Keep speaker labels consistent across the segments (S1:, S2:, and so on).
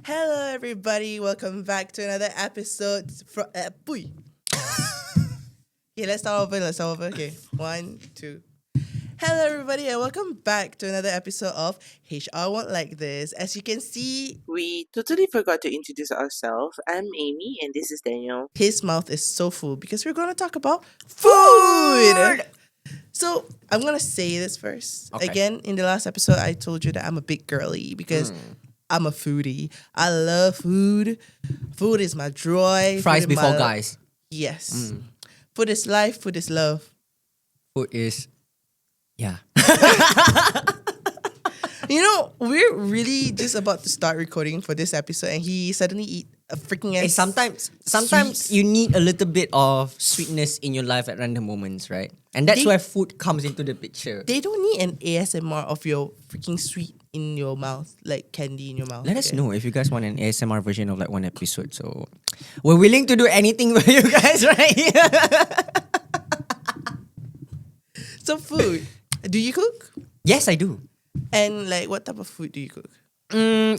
S1: Hello, everybody. Welcome back to another episode. Puy. Okay, let's start over. Okay, 1, 2. Hello, everybody, and welcome back to another episode of HR Won't Like This. As you can see,
S2: We totally forgot to introduce ourselves. I'm Amy and this is Daniel.
S1: his mouth is so full because we're going to talk about food. So I'm going to say this first.
S3: Okay.
S1: Again, in the last episode, I told you that I'm a big girly because I'm a foodie. I love food. Food is my joy.
S3: Fries
S1: Food is
S3: before
S1: my-
S3: guys.
S1: Yes. Food is life. Food is love.
S3: Food is, yeah.
S1: You know, we're really just about to start recording for this episode, and he suddenly eat a freaking
S3: Hey,
S1: ass.
S3: sometimes
S1: sweets.
S3: you need a little bit of sweetness in your life at random moments, right? And that's
S1: They-
S3: where food comes into the picture.
S1: They don't need an ASMR of your freaking sweet in your mouth, like candy in your mouth.
S3: Let us
S1: okay?
S3: know if you guys want an ASMR version of like one episode. So we're willing to do anything for you guys, right?
S1: So food. Do you cook?
S3: Yes, I do.
S1: And like, what type of food do you cook?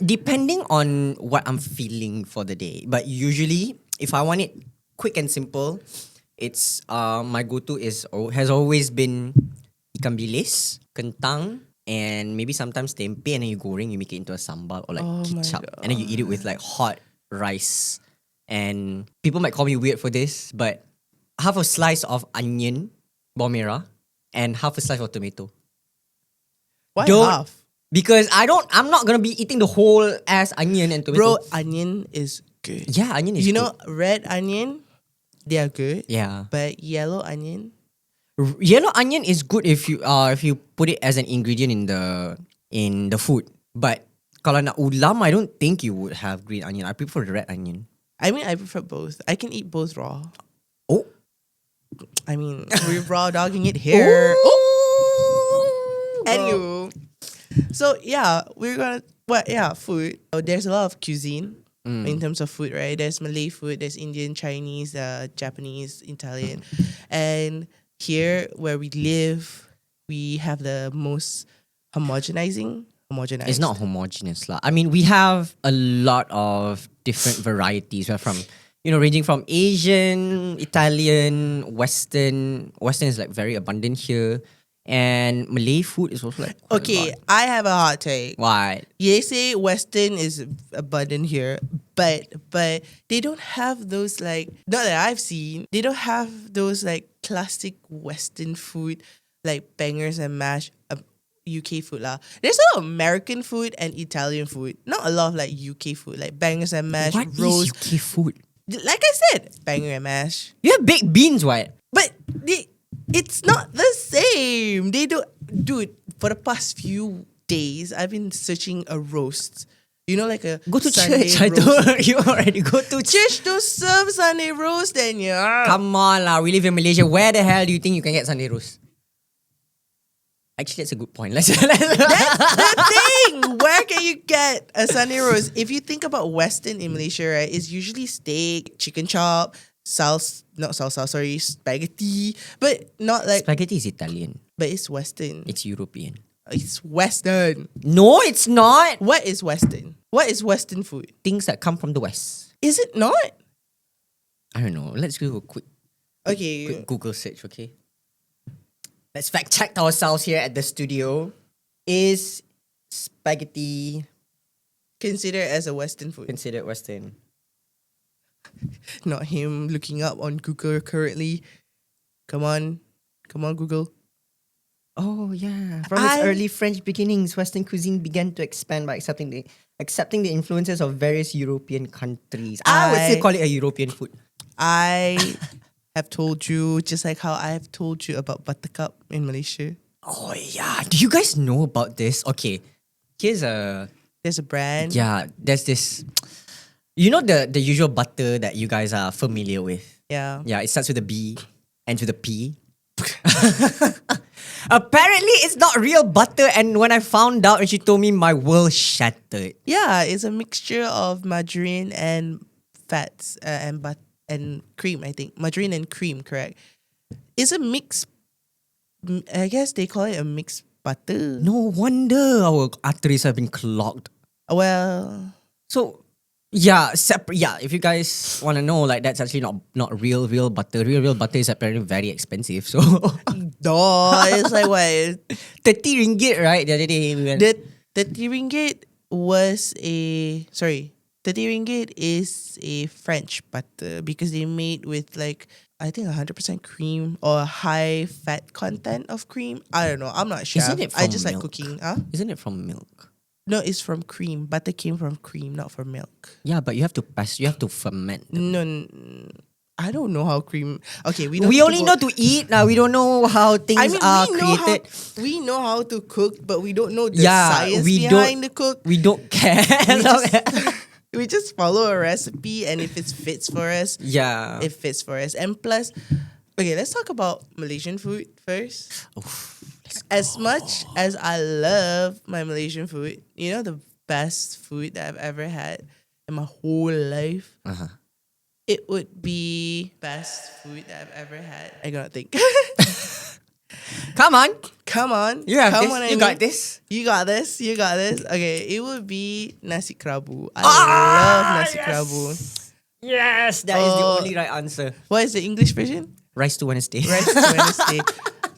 S3: Depending on what I'm feeling for the day. But usually, if I want it quick and simple, it's my go-to has always been ikan bilis, kentang, and maybe sometimes tempe, and then you goreng, you make it into a sambal or like
S1: Oh my
S3: kicap, and then you eat it with like hot rice. And people might call me weird for this, but half a slice of onion, bawang merah, and half a slice of tomato.
S1: Why
S3: Don't-
S1: half?
S3: Because I'm not gonna be eating the whole ass onion and tomato.
S1: Bro, onion is good.
S3: Yeah, onion is
S1: You
S3: good.
S1: know, red onion, they are good.
S3: Yeah.
S1: But yellow onion,
S3: Yellow onion is good if you put it as an ingredient in the food. But kalau nak ulam, I don't think you would have green onion. I prefer the red onion.
S1: I mean, I prefer both. I can eat both raw.
S3: Oh.
S1: I mean, we're raw dogging it here. Anywho, so yeah, food. So there's a lot of cuisine in terms of food, right? There's Malay food, there's Indian, Chinese, Japanese, Italian, and here where we live, we have the most homogenized.
S3: It's not homogeneous lah. I mean, we have a lot of different varieties. We're from, ranging from Asian, Italian, Western. Western is like very abundant here. And Malay food is also like quite a
S1: Okay,
S3: lot.
S1: I have a hot take.
S3: What?
S1: They say Western is abundant here, but they don't have those like, not that I've seen. They don't have those like classic Western food like bangers and mash. UK food lah. There's a lot of American food and Italian food. Not a lot of like UK food like bangers and mash,
S3: What is
S1: roast.
S3: UK food?
S1: Like I said, banger and mash.
S3: You have baked beans, what?
S1: But it's not the same. They don't, dude. For the past few days, I've been searching a roast. You know, like a
S3: Go to
S1: Sunday
S3: church. I
S1: roast.
S3: told you already. Go to church.
S1: Church don't serve Sunday roast, Daniel.
S3: Come on lah. We live in Malaysia. Where the hell do you think you can get Sunday roast? Actually, that's a good point. Let's
S1: That's the thing. Where can you get a Sunday roast? If you think about Western in Malaysia, right, it's usually steak, chicken chop, spaghetti, but not like,
S3: Spaghetti is Italian.
S1: but it's Western.
S3: It's European.
S1: It's Western.
S3: No, it's not.
S1: What is Western? What is Western food?
S3: Things that come from the West.
S1: Is it not?
S3: I don't know. Let's do a quick
S1: Okay.
S3: Google search, okay? Let's fact check ourselves here at the studio. Is spaghetti
S1: Consider it as a Western food.
S3: considered Western?
S1: Not him looking up on Google currently. Come on, Google.
S3: Oh yeah. From its early French beginnings, Western cuisine began to expand by accepting the influences of various European countries. I would still call it a European food.
S1: I have told you, just like how I have told you about buttercup in Malaysia.
S3: Oh yeah. Do you guys know about this? Okay. Here's a
S1: There's a brand.
S3: yeah, there's this, you know, the usual butter that you guys are familiar with.
S1: Yeah.
S3: Yeah, it starts with a B, ends with a P. Apparently it's not real butter, and when I found out and she told me, my world shattered.
S1: Yeah, it's a mixture of margarine and fats and cream, I think. Margarine and cream, correct. It's a mix. I guess they call it a mixed butter.
S3: No wonder our arteries have been clogged.
S1: Well,
S3: So Yeah, separate. Yeah, if you guys want to know, like that's actually not real butter. Real butter is apparently very expensive. So
S1: Duh, it's like what?
S3: 30 ringgit, right? The other day we went.
S1: The 30 ringgit was a sorry. 30 ringgit is a French butter because they made with like I think 100% cream or high fat content of cream. I don't know. I'm not sure.
S3: Isn't it
S1: I
S3: from
S1: just like
S3: milk?
S1: cooking. Huh?
S3: Isn't it from milk?
S1: No, it's from cream. Butter came from cream, not from milk.
S3: Yeah, but you have to pass. You have to ferment.
S1: No, I don't know how cream. Okay, we don't.
S3: We
S1: need to
S3: only
S1: go-
S3: know to eat. Now we don't know how things
S1: I mean,
S3: are
S1: we know
S3: created.
S1: we know how to cook, but we don't know the
S3: Yeah,
S1: science
S3: we
S1: behind
S3: don't-
S1: the cook.
S3: We don't care.
S1: We just follow a recipe, and if it fits for us,
S3: yeah.
S1: it fits for us. And plus, okay, let's talk about Malaysian food first. As much as I love my Malaysian food, you know the best food that I've ever had in my whole life.
S3: Uh-huh.
S1: It would be best food that I've ever had. I gotta think.
S3: Come on.
S1: Come on.
S3: You have
S1: Come
S3: this.
S1: on,
S3: You
S1: Amy.
S3: got this.
S1: You got this. You got this. Okay, it would be nasi kerabu. I love nasi kerabu.
S3: Yes, that is the
S1: Oh.
S3: only right answer.
S1: What is the English version?
S3: Rice to Wednesday.
S1: Rice to Wednesday.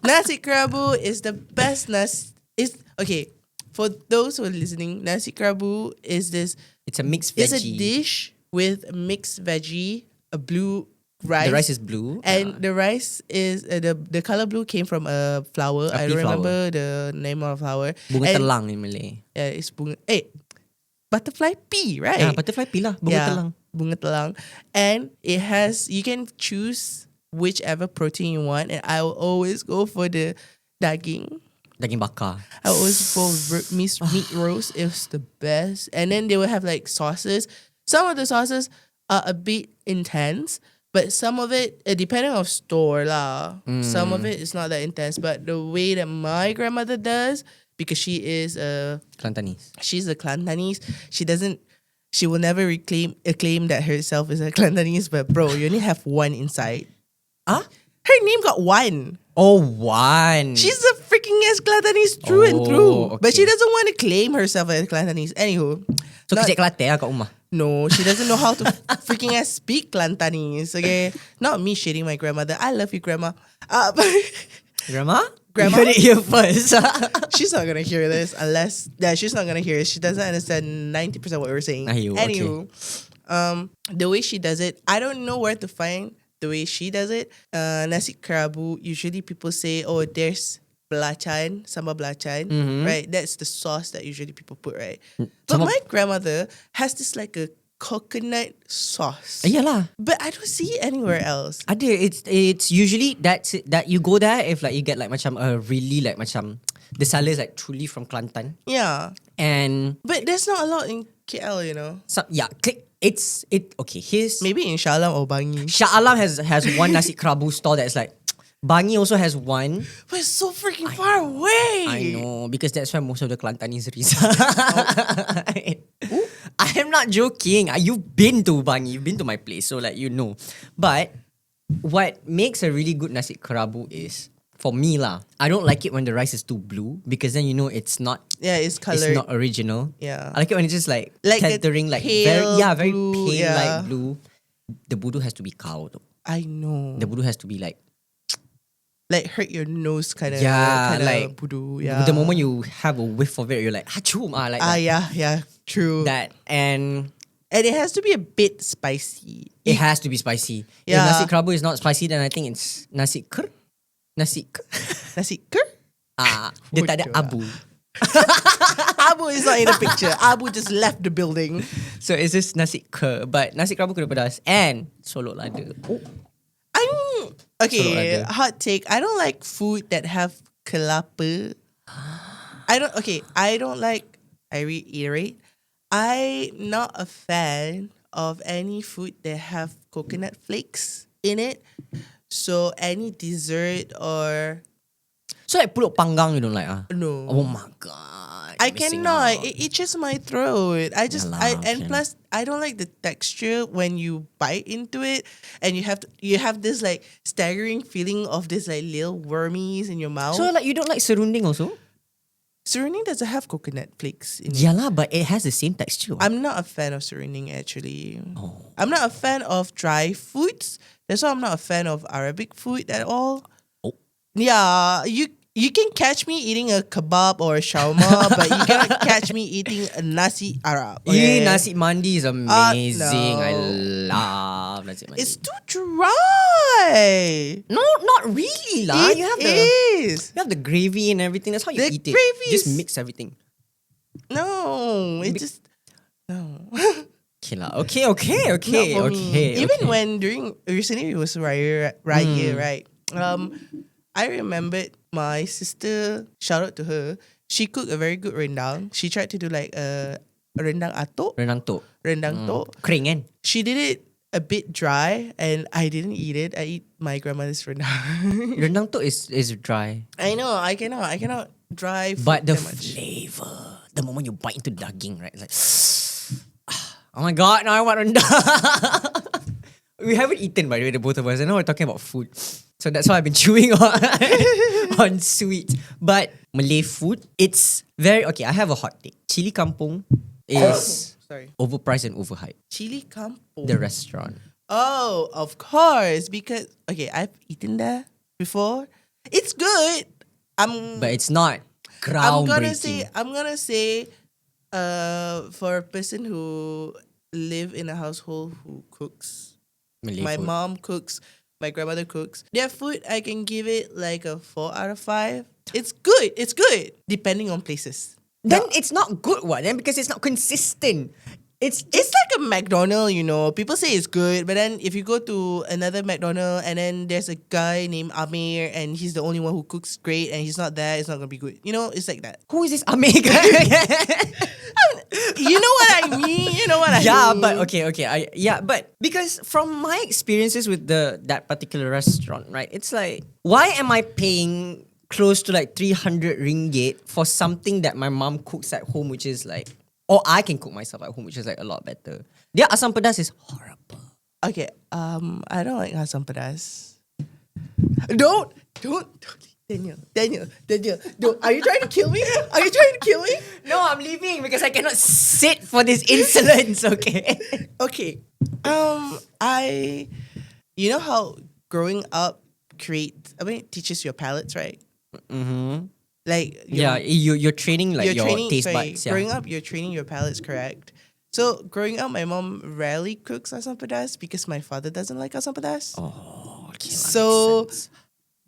S1: Nasi kerabu is the best nasi. Is okay. For those who are listening, nasi kerabu is this.
S3: It's a mixed
S1: It's a
S3: veggie.
S1: dish with mixed veggie, a blue rice.
S3: The rice is blue.
S1: And the rice is the color blue came from a flower.
S3: A
S1: I
S3: pea
S1: don't
S3: flower.
S1: remember the name of the flower.
S3: Bunga
S1: And-
S3: telang in Malay.
S1: Yeah, it's bunga. Butterfly pea, right?
S3: Yeah, butterfly pea lah. Bunga telang.
S1: Bunga telang. And it has, you can choose whichever protein you want. And I will always go for the daging.
S3: Daging bakar.
S1: I will always go for meat roast. It's the best. And then they will have like sauces. Some of the sauces are a bit intense. But some of it, depending on store lah, some of it is not that intense. But the way that my grandmother does, because she is
S3: Kelantanese.
S1: she's a Kelantanese. She will never claim that herself is a Kelantanese. But bro, you only have one inside.
S3: Huh?
S1: Her name got one.
S3: Oh, one.
S1: She's a freaking ass Kelantanese through and
S3: Oh,
S1: through. But
S3: okay.
S1: she doesn't want to claim herself as Kelantanese. Anywho,
S3: So
S1: not-
S3: kecik Kelantan lah kat rumah.
S1: no, she doesn't know how to freaking ass speak Kelantanese. Okay, not me shitting my grandmother. I love you, grandma. But
S3: Grandma?
S1: Grandma?
S3: You heard it here first.
S1: she's not gonna hear this unless she's not gonna hear it. She doesn't understand 90% what we're saying.
S3: Aiyo, okay.
S1: Anywho, the way she does it, I don't know where to find the way she does it. Nasi kerabu. Usually people say, oh, there's belacan, sambal belacan, right? That's the sauce that usually people put, right? But
S3: Sambal-
S1: my grandmother has this like a coconut sauce.
S3: Yalah.
S1: But I don't see it anywhere else.
S3: Ada. It's usually that you go there if like you get like macam a really like macam the seller is like truly from Kelantan
S1: Yeah.
S3: and
S1: But there's not a lot in KL, you know.
S3: Okay. Here's
S1: Maybe in Shah Alam or Bangi.
S3: Shah Alam has one nasi kerabu store that's like Bangi also has one.
S1: But it's so freaking far away.
S3: I know because that's where most of the Kelantanese reside. I am not joking. You've been to Bangi, you've been to my place, so like you know. But what makes a really good nasi kerabu is for me lah. I don't like it when the rice is too blue because then you know it's not
S1: Yeah, it's colored.
S3: it's not original.
S1: Yeah.
S3: I like it when it's just like
S1: Like a
S3: tethering, like
S1: pale
S3: very
S1: blue,
S3: pale
S1: yeah.
S3: light blue. The budu has to be cow though.
S1: I know.
S3: The budu has to be like
S1: Hurt your nose kind of.
S3: Yeah, like,
S1: budu. Yeah.
S3: the moment you have a whiff of it, you're like hachum like that.
S1: Yeah, true.
S3: That and
S1: And it has to be a bit spicy.
S3: it has to be spicy.
S1: Yeah.
S3: If nasi kerabu is not spicy, then I think it's nasi ker. Nasi ker.
S1: Nasi ker?
S3: Dia tak ada
S1: Bodoh
S3: abu.
S1: Abu is not in the picture. Abu just left the building.
S3: So it's just nasi ker. But nasi kerabu kena pedas. And solok lada. Oh.
S1: Okay,
S3: Solok lada.
S1: hot take. I don't like food that have kelapa. I don't like, I reiterate, I'm not a fan of any food that have coconut flakes in it. So any dessert or
S3: So like pulut panggang you don't like
S1: no.
S3: Oh my god.
S1: I
S3: you're missing
S1: cannot.
S3: out.
S1: It itches my throat.
S3: Yalah,
S1: And
S3: okay.
S1: plus I don't like the texture when you bite into it and you have this like staggering feeling of this like little wormies in your mouth.
S3: So like you don't like serunding also?
S1: Serunding doesn't have coconut flakes in it.
S3: Yeah lah, but it has the same texture.
S1: I'm not a fan of serunding actually.
S3: Oh.
S1: I'm not a fan of dry foods. That's why I'm not a fan of Arabic food at all.
S3: Oh.
S1: Yeah, you can catch me eating a kebab or a shawarma, but you cannot catch me eating a nasi Arab.
S3: Yeah, nasi mandi is amazing. I
S1: no.
S3: love nasi mandi.
S1: It's too dry.
S3: No, not really lah.
S1: It is.
S3: You have the gravy and everything. That's how you
S1: The
S3: eat it.
S1: gravy
S3: Just
S1: is-
S3: mix everything.
S1: No, it just no.
S3: Okay lah. Okay.
S1: Not for me.
S3: Okay.
S1: Even when recently it was right here, right? I remembered my sister. Shout out to her. She cooked a very good rendang. She tried to do like a rendang atok,
S3: Rendang tok.
S1: rendang tok.
S3: Kering kan?
S1: She did it a bit dry, and I didn't eat it. I eat my grandmother's rendang.
S3: Rendang tok is dry.
S1: I know. I cannot dry food
S3: But the
S1: that much.
S3: flavor, the moment you bite into daging, right? It's like, oh my god, now I want rendang. We haven't eaten, by the way, the both of us. I know we're talking about food. So that's why I've been chewing on sweet. But Malay food, it's very, okay, I have a hot take. Chili Kampung is
S1: Sorry.
S3: overpriced and overhyped.
S1: Chili Kampung.
S3: The restaurant.
S1: Oh, of course. Because okay, I've eaten there before. It's good.
S3: But it's not
S1: I'm
S3: groundbreaking.
S1: gonna say, for a person who live in a household who cooks,
S3: Malay
S1: my
S3: food.
S1: mom cooks, my grandmother cooks. Their food, I can give it like a 4 out of 5. It's good. It's good depending on places.
S3: Then it's not good, what? Then because it's not consistent. It's
S1: Like a McDonald's, you know. People say it's good, but then if you go to another McDonald's and then there's a guy named Amir and he's the only one who cooks great and he's not there, it's not gonna be good. You know, it's like that.
S3: who is this Amir guy?
S1: You know what I mean? You know what I
S3: Yeah,
S1: mean?
S3: but okay. But because from my experiences with that particular restaurant, right? It's like, why am I paying close to like 300 ringgit for something that my mom cooks at home, which is like, or I can cook myself at home, which is like a lot better. Their asam pedas is horrible.
S1: Okay, I don't like asam pedas. Don't, Daniel, don't. Are you trying to kill me? Are you trying to kill me?
S3: No, I'm leaving because I cannot sit for this insolence. Okay.
S1: Okay, you know how growing up teaches your palates, right?
S3: Mm-hmm.
S1: Like
S3: Yeah, you're training like your taste
S1: sorry,
S3: buds. Yeah.
S1: growing up, you're training your palates, correct? So growing up, my mom rarely cooks asam pedas because my father doesn't like asam pedas.
S3: Oh, okay.
S1: So-
S3: Makes sense.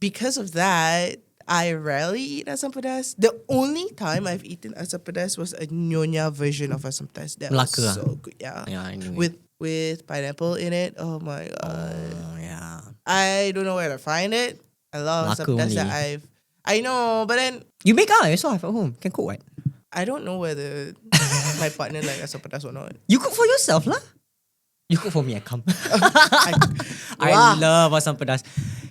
S1: Because of that, I rarely eat asam pedas. The only time I've eaten asam pedas was a nyonya version of asam pedas. That
S3: Melaka,
S1: was so good. Yeah.
S3: Yeah, I knew it.
S1: With pineapple in it. Oh my god.
S3: Oh, yeah.
S1: I don't know where to find it. A lot of asam
S3: Melaka
S1: pedas that
S3: only.
S1: I know, but then
S3: You make yourself at home. Can cook what?
S1: I don't know whether my partner like asam pedas or not.
S3: You cook for yourself lah. You cook for me, I come. I
S1: Wow.
S3: love asam pedas.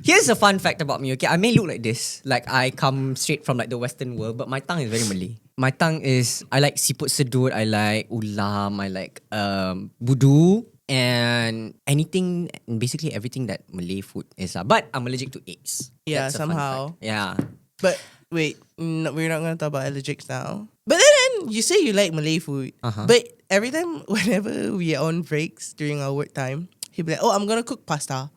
S3: Here's a fun fact about me, okay? I may look like this. Like I come straight from like the Western world, but my tongue is very Malay. My tongue is, I like siput sedut, I like ulam, I like budu, and anything, basically everything that Malay food is. But I'm allergic to eggs.
S1: Yeah,
S3: That's a fun
S1: somehow.
S3: fact. Yeah.
S1: But wait, no, we're not gonna talk about allergics now. But then you say you like Malay food.
S3: Uh-huh.
S1: But every time, whenever we are on breaks during our work time, he'll be like, "Oh, I'm gonna cook pasta.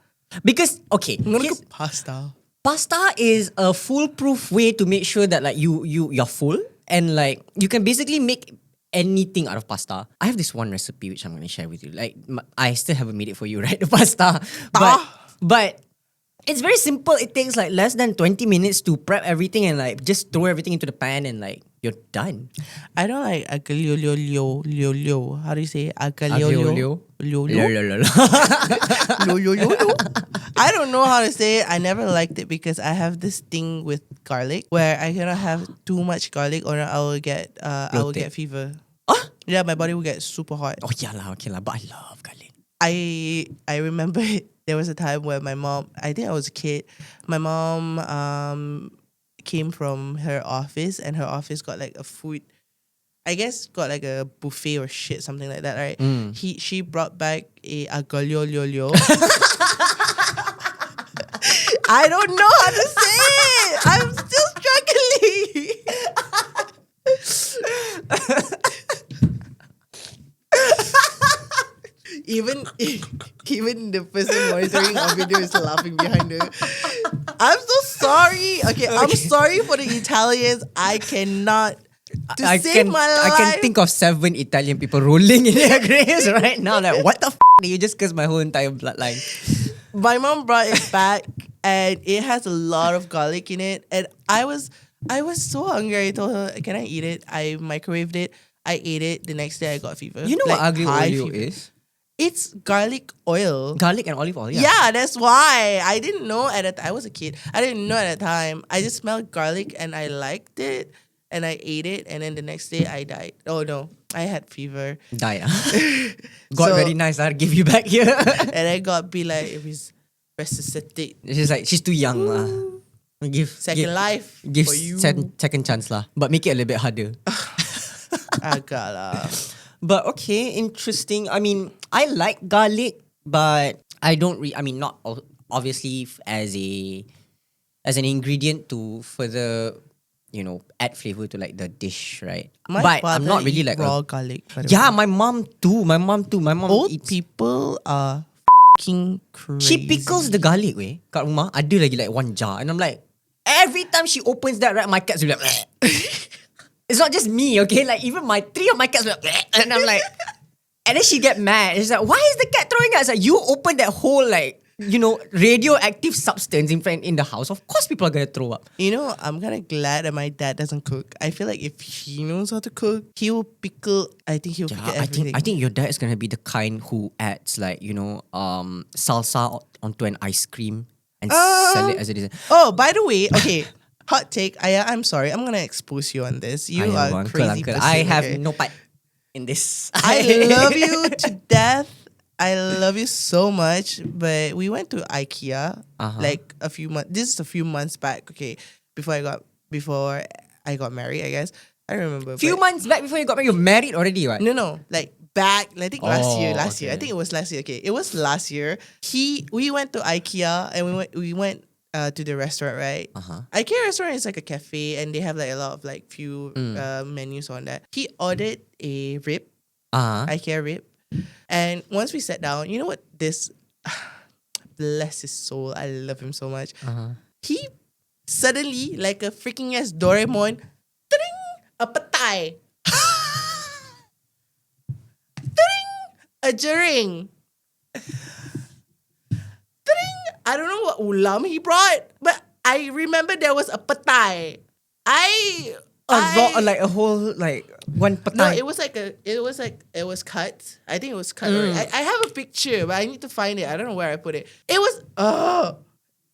S3: Because, okay,
S1: I'm gonna
S3: here's-
S1: cook pasta."
S3: pasta is a foolproof way to make sure that like you're full and like you can basically make anything out of pasta. I have this one recipe which I'm going to share with you. Like I still haven't made it for you, right? The pasta. But it's very simple. It takes like less than 20 minutes to prep everything and like just throw everything into the pan and like you're done.
S1: I don't like aglio. How do you say
S3: Aglio-olio?
S1: Lio. I don't know how to say it. I never liked it because I have this thing with garlic where I cannot have too much garlic or I will get
S3: Bloated.
S1: fever.
S3: Ah?
S1: Yeah, my body will get super hot.
S3: Oh yeah lah, okay lah. But I love garlic.
S1: I remember there was a time where my mom, I think I was a kid, my mom came from her office and her office got like a food, I guess got like a buffet or shit, something like that, right? She brought back a aglio. I don't know how to say it. I'm still struggling. Even even the person monitoring our video is laughing behind her. I'm so sorry. Okay, I'm sorry for the Italians. I cannot to save my life.
S3: I can think of 7 Italian people rolling in their graves right now. Like, what the did you just curse my whole entire bloodline?
S1: My mom brought it back, and it has a lot of garlic in it. And I was so hungry. I told her, "Can I eat it?" I microwaved it. I ate it. The next day, I got fever.
S3: You know what
S1: Like,
S3: aglio
S1: high
S3: olio
S1: fever.
S3: is?
S1: It's garlic oil.
S3: Garlic and olive oil.
S1: Yeah, that's why. I didn't know at I was a kid. I didn't know at the time. I just smelled garlic and I liked it and I ate it, and then the next day I died. Oh no, I had fever.
S3: Die. God,
S1: So-
S3: very nice. I'll give you back here.
S1: And I got be like it was resuscitate.
S3: She's like, she's too young. Give
S1: Second life
S3: Give
S1: for you.
S3: second chance lah. But make it a little bit harder.
S1: Agak lah.
S3: But okay, interesting. I mean, I like garlic, but I don't I mean, not obviously as an ingredient to further, add flavor to like the dish, right?
S1: My
S3: but
S1: father
S3: I'm not really
S1: eat
S3: like
S1: raw garlic. By the
S3: yeah,
S1: way.
S3: my mom too. My mom
S1: Old
S3: eats.
S1: people are fucking crazy.
S3: She pickles the garlic way. Kat rumah ada lagi like one jar, and I'm like, every time she opens that, right, my cats will be like. It's not just me, okay? Like even my 3 of my cats will be like, and I'm like, and then she get mad. She's like, why is the cat throwing up? It's like, you open that whole like, radioactive substance in the house. Of course people are gonna throw up.
S1: You know, I'm kind of glad that my dad doesn't cook. I feel like if he knows how to cook, he will pickle. I think he'll pickle everything.
S3: I think your dad is gonna be the kind who adds like, salsa onto an ice cream and sell it as a dessert.
S1: Oh, by the way, okay, hot take. I'm sorry. I'm gonna expose you on this. You
S3: Ayaw,
S1: are
S3: uncle,
S1: crazy.
S3: uncle.
S1: Person,
S3: I have
S1: okay?
S3: no part in this.
S1: I love you to death. I love you so much. But we went to IKEA like a few months. This is a few months back. Okay, before I got married. I guess I don't remember.
S3: Few
S1: but-
S3: months back before you got married, you're married already, right?
S1: No, like back. I think last year. I
S3: okay.
S1: think it was last year. Okay, it was last year. We went to IKEA and we went to the restaurant, right? IKEA restaurant is like a cafe and they have like a lot of like few menus on that. He ordered a rib, IKEA rib, and once we sat down, you know what this? Bless his soul. I love him so much. He suddenly like a freaking ass Doraemon, ting, a patai. A jering. I don't know what ulam he brought, but I remember there was a patai.
S3: Like a whole like one patai.
S1: No, it was cut. I think it was cut. Already. I have a picture, but I need to find it. I don't know where I put it. It was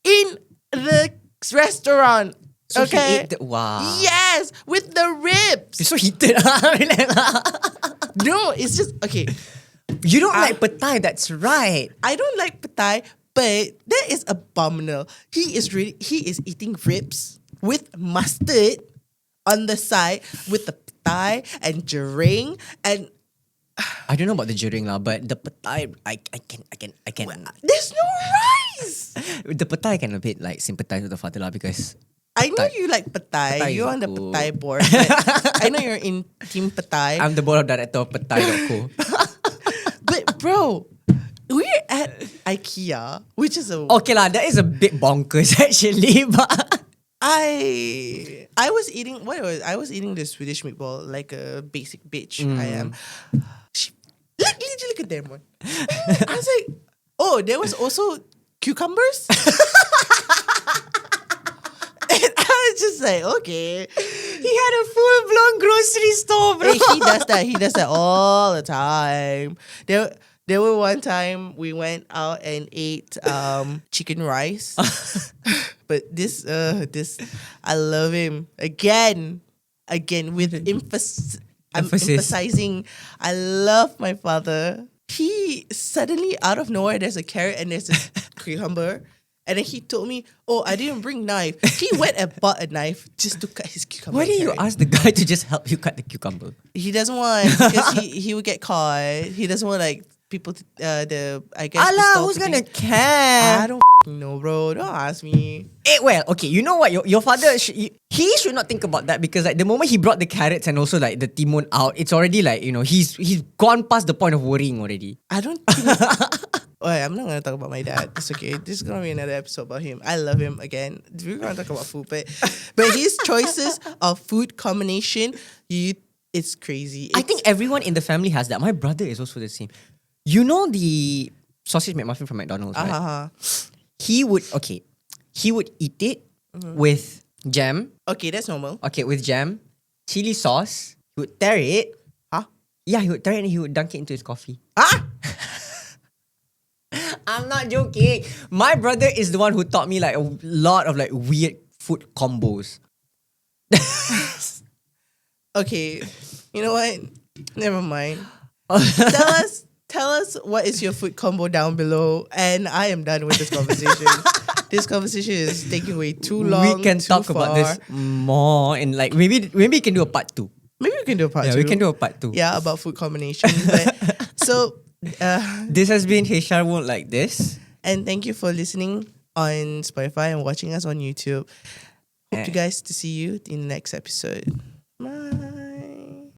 S1: in the restaurant.
S3: So he
S1: okay.
S3: ate wow.
S1: Yes, with the ribs.
S3: You're so heated.
S1: No, it's just okay.
S3: You don't like patai, that's right.
S1: I don't like patai, but that is abominable. He is eating ribs with mustard on the side with the patai and jering and
S3: I don't know about the jering lah, but the patai I can
S1: there's no rice.
S3: the patai I can a bit like sympathize with the father lah because
S1: I know you like patai.
S3: Patai is
S1: You're on the
S3: cool.
S1: patai board. But I know you're in team patai.
S3: I'm the board of director of patai.co.
S1: But bro, we're at IKEA, which is a
S3: Okay lah, that is a bit bonkers actually, but
S1: I was eating I was eating the Swedish meatball like a basic bitch. I am. Look at them one. I was like, oh, there was also cucumbers. And I was just like, okay.
S3: he had a full blown grocery store, bro.
S1: Hey, he does that all the time. There were one time we went out and ate chicken rice. But this I love him again with emphasis. I'm emphasizing I love my father. He suddenly out of nowhere there's a carrot and there's a cucumber. And then he told me, oh, I didn't bring knife. He went and bought a knife just to cut his cucumber.
S3: Why didn't you ask the guy to just help you cut the cucumber?
S1: He doesn't want because he would get caught. He doesn't want like people, I guess, the
S3: Allah,
S1: stall
S3: who's
S1: to
S3: gonna
S1: think-
S3: care?
S1: I don't know, bro. Don't ask me.
S3: Well, okay, you know what? Your father, he should not think about that because like the moment he brought the carrots and also like the timon out, it's already like, he's gone past the point of worrying already.
S1: I don't think. Alright, I'm not gonna talk about my dad. It's okay. This is gonna be another episode about him. I love him again. We're gonna talk about food, but his choices of food combination, it's crazy.
S3: I think everyone in the family has that. My brother is also the same. You know the sausage McMuffin from McDonald's, right? He would eat it with jam.
S1: Okay, that's normal.
S3: Okay, with jam, chili sauce. He would tear it.
S1: Huh?
S3: Yeah, he would tear it and he would dunk it into his coffee.
S1: Ah!
S3: I'm not joking. My brother is the one who taught me like a lot of like weird food combos.
S1: Okay, you know what? Never mind. Tell us what is your food combo down below, and I am done with this conversation. This conversation is taking way too long.
S3: We can
S1: too
S3: talk about this
S1: far.
S3: more and like maybe we can do a part 2.
S1: Maybe we can do a part
S3: Yeah,
S1: two.
S3: we can do a part 2.
S1: Yeah, about food combination. But so,
S3: This has been Heshar Won't Like This.
S1: and thank you for listening on Spotify and watching us on YouTube. Hope you guys to see you in the next episode.